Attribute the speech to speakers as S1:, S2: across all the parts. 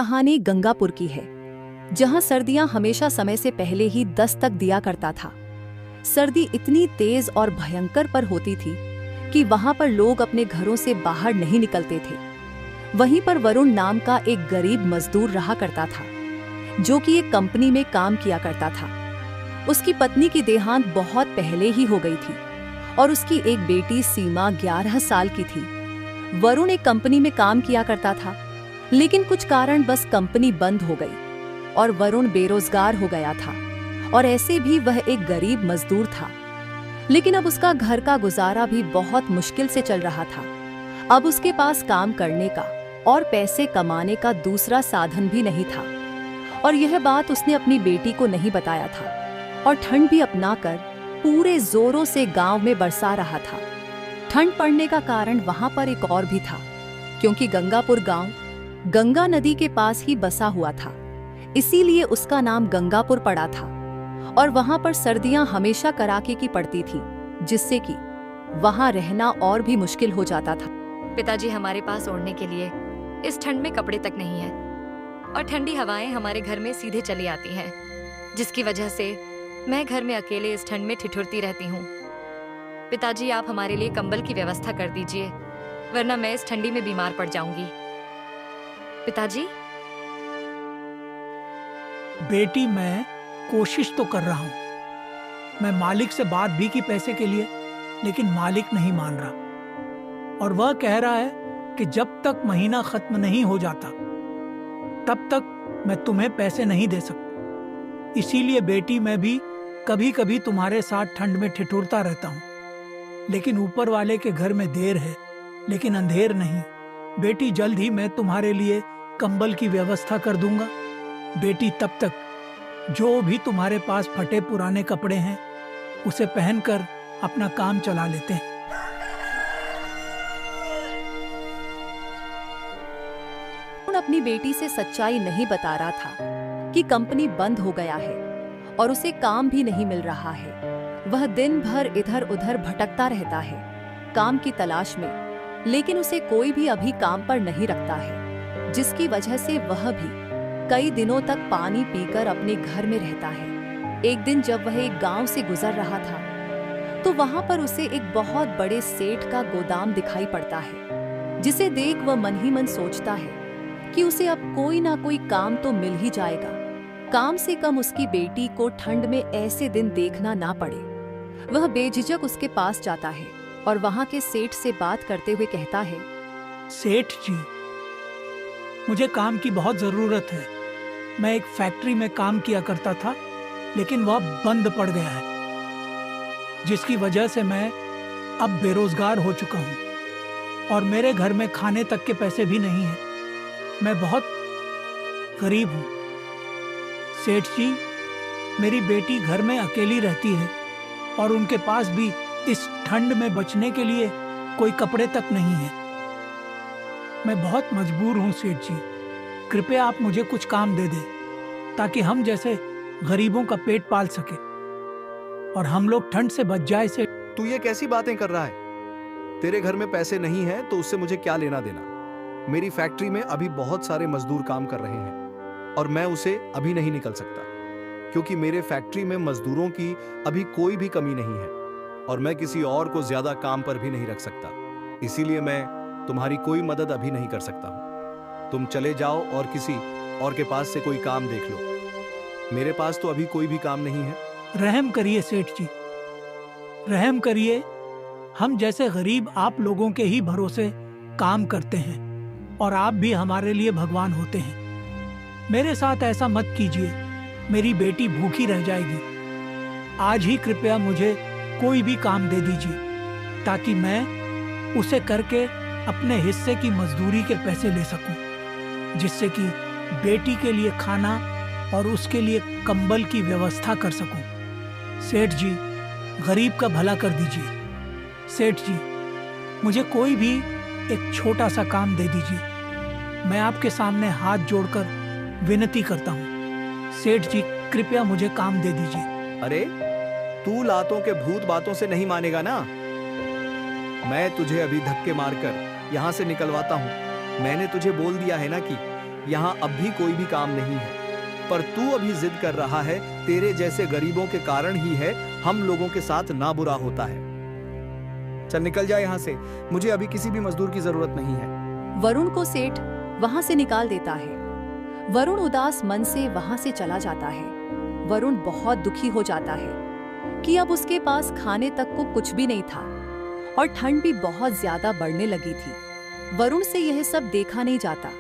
S1: कहानी गंगापुर की है, जहां सर्दियां हमेशा समय से पहले ही दस्तक दिया करता था। सर्दी इतनी तेज और भयंकर पर होती थी कि वहां पर लोग अपने घरों से बाहर नहीं निकलते थे। वहीं पर वरुण नाम का एक गरीब मजदूर रहा करता था, जो कि एक कंपनी में काम किया करता था। उसकी पत्नी की देहांत बहुत पहले ही हो गई थी और उसकी एक बेटी सीमा 11 साल की थी। वरुण एक कंपनी में काम किया करता था, लेकिन कुछ कारण बस कंपनी बंद हो गई और वरुण बेरोजगार हो गया था। और ऐसे भी वह एक गरीब मजदूर था, लेकिन अब उसका घर का गुजारा भी बहुत मुश्किल से चल रहा था। अब उसके पास काम करने का और पैसे कमाने का दूसरा साधन भी नहीं था, और यह बात उसने अपनी बेटी को नहीं बताया था। और ठंड भी अपनाकर पूरे जोरों से गांव में बरसा रहा था। ठंड पड़ने का कारण वहां पर एक और भी था, क्योंकि गंगापुर गांव गंगा नदी के पास ही बसा हुआ था, इसीलिए उसका नाम गंगापुर पड़ा था। और वहां पर सर्दियां हमेशा कड़ाके की पड़ती थी, जिससे कि वहां रहना और भी मुश्किल हो जाता था।
S2: पिताजी, हमारे पास ओढ़ने के लिए इस ठंड में कपड़े तक नहीं है, और ठंडी हवाएं हमारे घर में सीधे चली आती हैं, जिसकी वजह से मैं घर में अकेले इस ठंड में ठिठुरती रहती हूँ। पिताजी, आप हमारे लिए कंबल की व्यवस्था कर दीजिए, वरना मैं इस ठंडी में बीमार पड़ जाऊंगी। पिताजी।
S3: बेटी, मैं कोशिश तो कर रहा हूँ। मैं मालिक से बात भी की पैसे के लिए, लेकिन मालिक नहीं मान रहा, और वह कह रहा है कि जब तक महीना खत्म नहीं हो जाता तब तक मैं तुम्हें पैसे नहीं दे सकता। इसीलिए बेटी, मैं भी कभी कभी तुम्हारे साथ ठंड में ठिठुरता रहता हूँ, लेकिन ऊपर वाले के घर में देर है लेकिन अंधेर नहीं। बेटी, जल्द ही मैं तुम्हारे लिए कंबल की व्यवस्था कर दूंगा। बेटी, तब तक जो भी तुम्हारे पास फटे पुराने कपड़े हैं उसे पहनकर अपना काम चला लेते हैं।
S1: वरुण अपनी बेटी से सच्चाई नहीं बता रहा था कि कंपनी बंद हो गया है और उसे काम भी नहीं मिल रहा है। वह दिन भर इधर उधर भटकता रहता है काम की तलाश में, लेकिन उसे कोई भी अभी काम पर नहीं रखता है, जिसकी वजह से वह भी कई दिनों तक पानी पीकर अपने घर में रहता है। एक दिन जब वह एक गांव से गुजर रहा था, तो वहां पर उसे एक बहुत बड़े सेठ का गोदाम दिखाई पड़ता है, जिसे देख वह मन ही मन सोचता है कि उसे अब कोई ना कोई काम तो मिल ही जाएगा, काम से कम उसकी बेटी को ठंड में ऐसे दिन देखना ना पड़े। वह बेझिझक उसके पास जाता है और वहां के सेठ से बात करते हुए कहता है,
S3: सेठ जी, मुझे काम की बहुत जरूरत है। मैं एक फैक्ट्री में काम किया करता था, लेकिन वह बंद पड़ गया है, जिसकी वजह से मैं अब बेरोजगार हो चुका हूँ, और मेरे घर में खाने तक के पैसे भी नहीं हैं। मैं बहुत गरीब हूँ। सेठ जी, मेरी बेटी घर में अकेली रहती है और उनके पास भी इस ठंड में बचने के लिए कोई कपड़े तक नहीं है। मैं बहुत मजबूर हूँ सेठ जी, कृपया आप मुझे कुछ काम दे दें, ताकि हम जैसे गरीबों का पेट पाल सके और हम लोग ठंड से बच जाए। से
S4: तू ये कैसी बातें कर रहा है? तेरे घर में पैसे नहीं हैं तो उससे मुझे क्या लेना देना? मेरी फैक्ट्री में अभी बहुत सारे मजदूर काम कर रहे हैं और मैं उसे अभी नहीं निकल सकता, क्योंकि मेरे फैक्ट्री में मजदूरों की अभी कोई भी कमी नहीं है और मैं किसी और को ज्यादा काम पर भी नहीं रख सकता। इसीलिए मैं तुम्हारी कोई मदद अभी नहीं कर सकता हूं। तुम चले जाओ और किसी और के पास से कोई काम देख लो। मेरे पास तो अभी कोई भी काम नहीं है।
S3: रहम करिए सेठ जी, रहम करिए। हम जैसे गरीब आप लोगों के ही भरोसे काम करते हैं और आप भी हमारे लिए भगवान होते हैं। मेरे साथ ऐसा मत कीजिए, मेरी बेटी भूखी रह जाएगी। आज ही कृपया मुझे कोई भी काम दे दीजिए, ताकि मैं उसे करके अपने हिस्से की मजदूरी के पैसे ले सकूं, जिससे कि बेटी के लिए खाना और उसके लिए कंबल की व्यवस्था कर सकूं। सेठ जी, गरीब का भला कर दीजिए। सेठ जी, मुझे कोई भी एक छोटा सा काम दे दीजिए। मैं आपके सामने हाथ जोड़कर विनती करता हूँ। सेठ जी, कृपया मुझे काम दे दीजिए।
S4: अरे, तू लातों के भूत बातों से नहीं मानेगा ना। मैं तुझे अभी धक्के मारकर यहाँ से निकलवाता हूँ। मैंने तुझे बोल दिया है ना कि यहाँ अब भी कोई भी काम नहीं है, पर तू अभी जिद कर रहा है। तेरे जैसे गरीबों के कारण ही है हम लोगों के साथ ना बुरा होता है। चल निकल जा यहाँ से, मुझे अभी किसी भी मजदूर की जरूरत नहीं है।
S1: वरुण को सेठ वहां से निकाल देता है। वरुण उदास मन से वहां से चला जाता है। वरुण बहुत दुखी हो जाता है कि अब उसके पास खाने तक को कुछ भी नहीं था और ठंड भी बहुत ज्यादा बढ़ने लगी थी। वरुण से यह सब देखा नहीं जाता।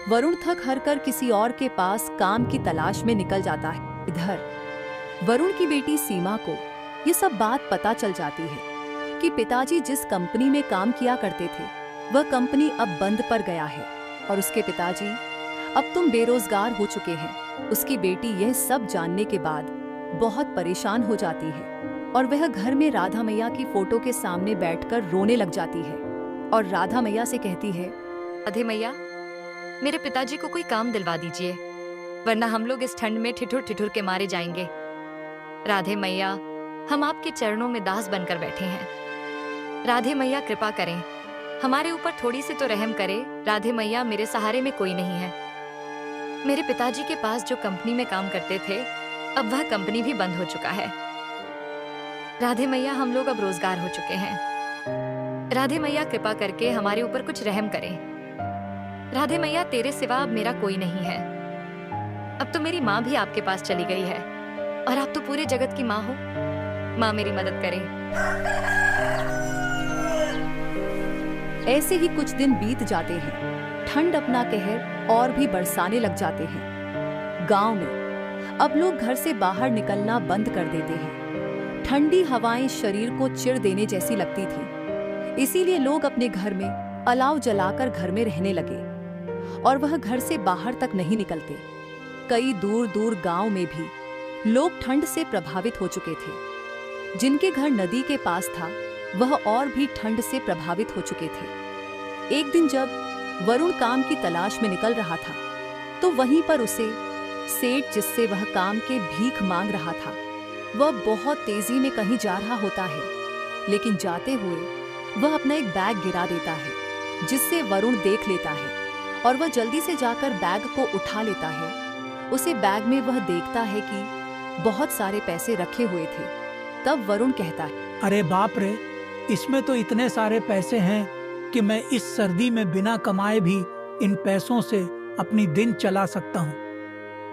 S1: वरुण थक हार कर किसी और के पास काम की तलाश में निकल जाता है। इधर वरुण की बेटी सीमा को ये सब बात पता चल जाती है कि पिताजी जिस कंपनी में काम किया करते थे वह कंपनी अब बंद पर गया है और उसके पिताजी अब तुम बेरोजगार हो चुके हैं। उसकी बेटी यह सब जानने के बाद बहुत परेशान हो जाती है और वह घर में राधा मैया की फोटो के सामने बैठकर रोने लग जाती है और राधा मैया से कहती है,
S2: राधे मैया, मेरे पिताजी को कोई काम दिलवा दीजिए, वरना हम लोग इस ठंड में ठिठुर ठिठुर के मारे जाएंगे। राधे मैया, हम आपके चरणों में दास बनकर बैठे हैं। राधे मैया कृपा करें, हमारे ऊपर थोड़ी सी तो रहम करें। राधे मैया, मेरे सहारे में कोई नहीं है। मेरे पिताजी के पास जो कंपनी में काम करते थे अब वह कंपनी भी बंद हो चुका है। राधे मैया, हम लोग अब रोजगार हो चुके हैं। राधे मैया कृपा करके हमारे ऊपर कुछ रहम करें। राधे मैया, तेरे सिवा अब मेरा कोई नहीं है। अब तो मेरी माँ भी आपके पास चली गई है और आप तो पूरे जगत की माँ हो। माँ, मेरी मदद करें।
S1: ऐसे ही कुछ दिन बीत जाते हैं। ठंड अपना कहर और भी बरसाने लग जाते हैं। गांव में अब लोग घर से बाहर निकलना बंद कर देते हैं। ठंडी हवाएं शरीर को चिढ़ देने जैसी लगती थी, इसीलिए लोग अपने घर में अलाव जलाकर घर में रहने लगे और वह घर से बाहर तक नहीं निकलते। कई दूर दूर गांव में भी लोग ठंड से प्रभावित हो चुके थे। जिनके घर नदी के पास था वह और भी ठंड से प्रभावित हो चुके थे। एक दिन जब वरुण काम की तलाश में निकल रहा था तो वहीं पर उसे सेठ, जिससे वह काम के भीख मांग रहा था, वह बहुत तेजी में कहीं जा रहा होता है, लेकिन जाते हुए वह अपना एक बैग गिरा देता है, जिससे वरुण देख लेता है और वह जल्दी से जाकर बैग को उठा लेता है। उसे बैग में वह देखता है कि बहुत सारे पैसे रखे हुए थे। तब वरुण कहता है,
S3: अरे बाप रे, इसमें तो इतने सारे पैसे हैं कि मैं इस सर्दी में बिना कमाए भी इन पैसों से अपनी दिन चला सकता हूँ।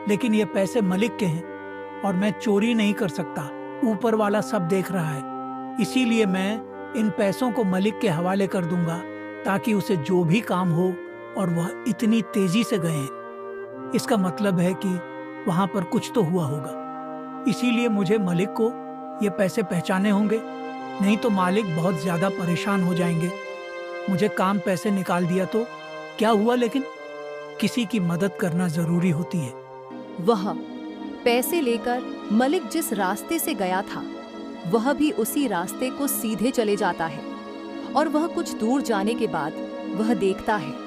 S3: लेकिन ये पैसे मलिक के हैं और मैं चोरी नहीं कर सकता। ऊपर वाला सब देख रहा है, इसीलिए मैं इन पैसों को मलिक के हवाले कर दूंगा ताकि उसे जो भी काम हो, और वह इतनी तेजी से गए हैं, इसका मतलब है कि वहां पर कुछ तो हुआ होगा। इसीलिए मुझे मलिक को ये पैसे पहचाने होंगे, नहीं तो मालिक बहुत ज्यादा परेशान हो जाएंगे। मुझे काम पैसे निकाल दिया तो क्या हुआ, लेकिन किसी की मदद करना जरूरी होती है।
S1: वह पैसे लेकर मलिक जिस रास्ते से गया था वह भी उसी रास्ते को सीधे चले जाता है और वह कुछ दूर जाने के बाद वह देखता है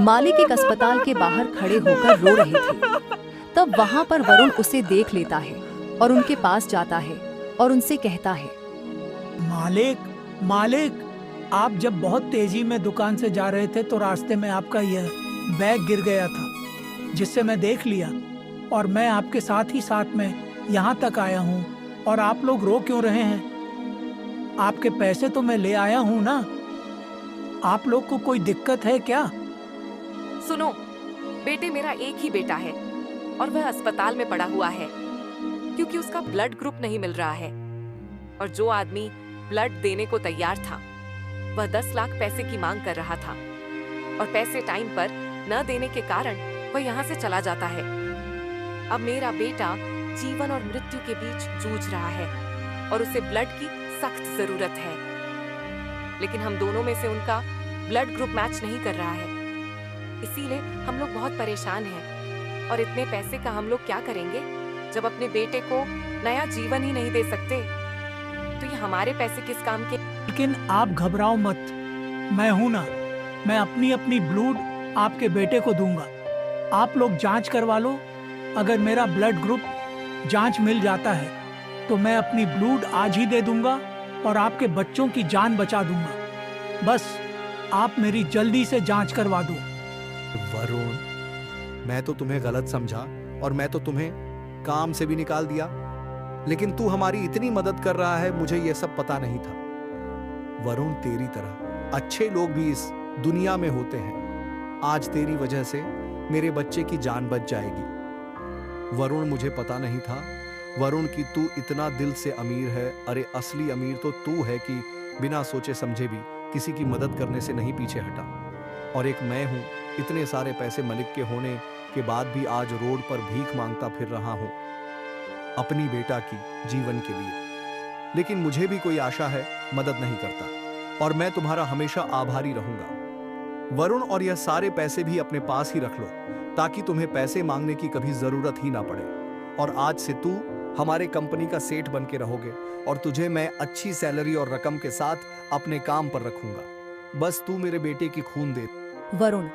S1: मालिक एक अस्पताल के बाहर खड़े होकर रो रहे थे। तब वहां पर वरुण उसे देख लेता है और उनके पास जाता है और उनसे कहता है,
S3: मालिक, मालिक, आप जब बहुत तेजी में दुकान से जा रहे थे तो रास्ते में आपका यह बैग गिर गया था, जिससे मैं देख लिया और मैं आपके साथ ही साथ में यहाँ तक आया हूँ। और आप लोग रो क्यों रहे हैं? आपके पैसे तो मैं ले आया हूँ ना। आप लोग को कोई दिक्कत है क्या?
S5: सुनो बेटे, मेरा एक ही बेटा है और वह अस्पताल में पड़ा हुआ है क्योंकि उसका ब्लड ग्रुप नहीं मिल रहा है, और जो आदमी ब्लड देने को तैयार था वह 10 लाख पैसे की मांग कर रहा था, और पैसे टाइम पर न देने के कारण वह यहाँ से चला जाता है। अब मेरा बेटा जीवन और मृत्यु के बीच जूझ रहा है और उसे ब्लड की सख्त जरूरत है, लेकिन हम दोनों में से उनका ब्लड ग्रुप मैच नहीं कर रहा है। इसीलिए हम लोग बहुत परेशान हैं और इतने पैसे का हम लोग क्या करेंगे जब अपने बेटे को नया जीवन ही नहीं दे सकते। तो ये हमारे पैसे किस काम के?
S3: लेकिन आप घबराओ मत, मैं हूं ना। मैं अपनी अपनी ब्लड आपके बेटे को दूंगा। आप लोग जांच करवा लो। अगर मेरा ब्लड ग्रुप जांच मिल जाता है तो मैं अपनी ब्लड आज ही दे दूंगा और आपके बच्चों की जान बचा दूंगा। बस आप मेरी जल्दी से जांच करवा दो।
S4: वरुण, मैं तो तुम्हें गलत समझा और मैं तो तुम्हें काम से भी निकाल दिया, लेकिन तू हमारी इतनी मदद कर रहा है, मुझे यह सब पता नहीं था। वरुण, तेरी तरह अच्छे लोग भी इस दुनिया में होते हैं। आज तेरी वजह से मेरे बच्चे की जान बच जाएगी। वरुण, मुझे पता नहीं था वरुण कि तू इतना दिल से अमीर है। अरे असली अमीर तो तू है कि बिना सोचे समझे भी किसी की मदद करने से नहीं पीछे हटा। और एक मैं हूं, इतने सारे पैसे मलिक के होने के बाद भी आज रोड पर भीख मांगता फिर रहा हूं अपनी बेटा की जीवन के लिए। लेकिन मुझे भी कोई आशा है, मदद नहीं करता, और मैं तुम्हारा हमेशा आभारी रहूंगा। वरुण, और यह सारे पैसे भी अपने पास ही रख लो ताकि तुम्हें पैसे मांगने की कभी जरूरत ही ना पड़े। और आज से तू हमारे कंपनी का सेठ बन के रहोगे और तुझे मैं अच्छी सैलरी और रकम के साथ अपने काम पर रखूंगा। बस तू मेरे बेटे की खून दे।
S1: वरुण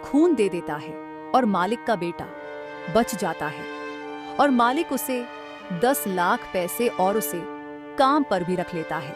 S1: खून दे देता है और मालिक का बेटा बच जाता है, और मालिक उसे 10 लाख पैसे और उसे काम पर भी रख लेता है।